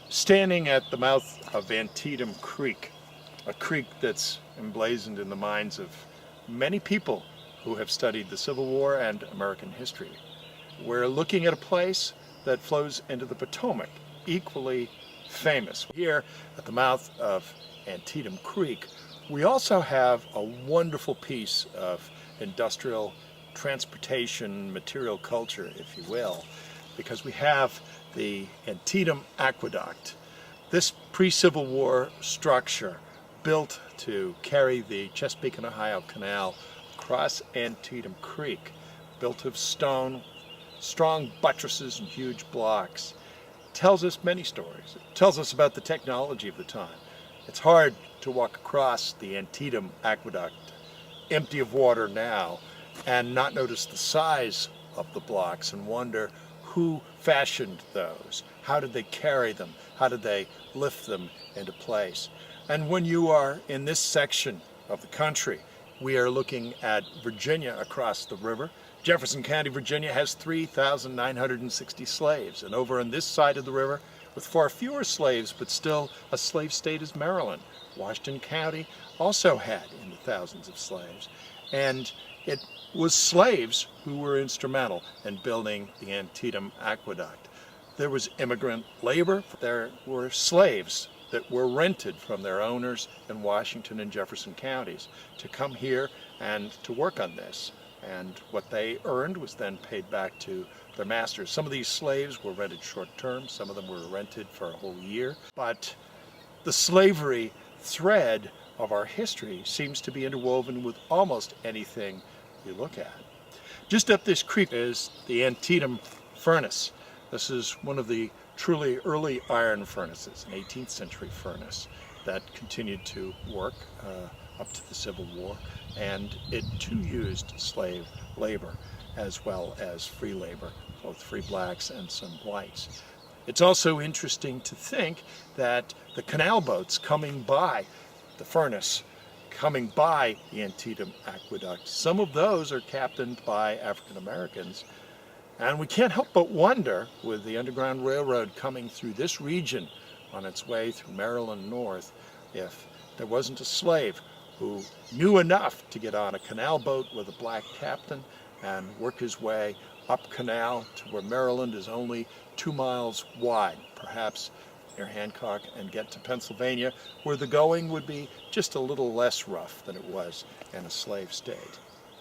standing at the mouth of Antietam Creek, a creek that's emblazoned in the minds of many people who have studied the Civil War and American history. We're looking at a place that flows into the Potomac, equally famous. Here at the mouth of Antietam Creek, we also have a wonderful piece of industrial transportation, material culture, if you will, because we have the Antietam Aqueduct. This pre-Civil War structure built to carry the Chesapeake and Ohio Canal across Antietam Creek, built of stone, strong buttresses and huge blocks, tells us many stories. It tells us about the technology of the time. It's hard to walk across the Antietam Aqueduct, empty of water now, and not notice the size of the blocks and wonder who fashioned those. How did they carry them? How did they lift them into place? And when you are in this section of the country, we are looking at Virginia across the river. Jefferson County, Virginia has 3,960 slaves, and over on this side of the river, with far fewer slaves but still a slave state, is Maryland. Washington County also had in the thousands of slaves, and it was slaves who were instrumental in building the Antietam Aqueduct. There was immigrant labor. There were slaves that were rented from their owners in Washington and Jefferson counties to come here and to work on this. And what they earned was then paid back to their masters. Some of these slaves were rented short term, some of them were rented for a whole year. But the slavery thread of our history seems to be interwoven with almost anything you look at. Just up this creek is the Antietam furnace. This is one of the truly early iron furnaces, an 18th century furnace that continued to work up to the Civil War, and it too used slave labor as well as free labor, both free blacks and some whites. It's also interesting to think that the canal boats coming by the furnace, coming by the Antietam Aqueduct, some of those are captained by African Americans. And we can't help but wonder, with the Underground Railroad coming through this region on its way through Maryland north, if there wasn't a slave who knew enough to get on a canal boat with a black captain and work his way up canal to where Maryland is only 2 miles wide, perhaps near Hancock, and get to Pennsylvania, where the going would be just a little less rough than it was in a slave state.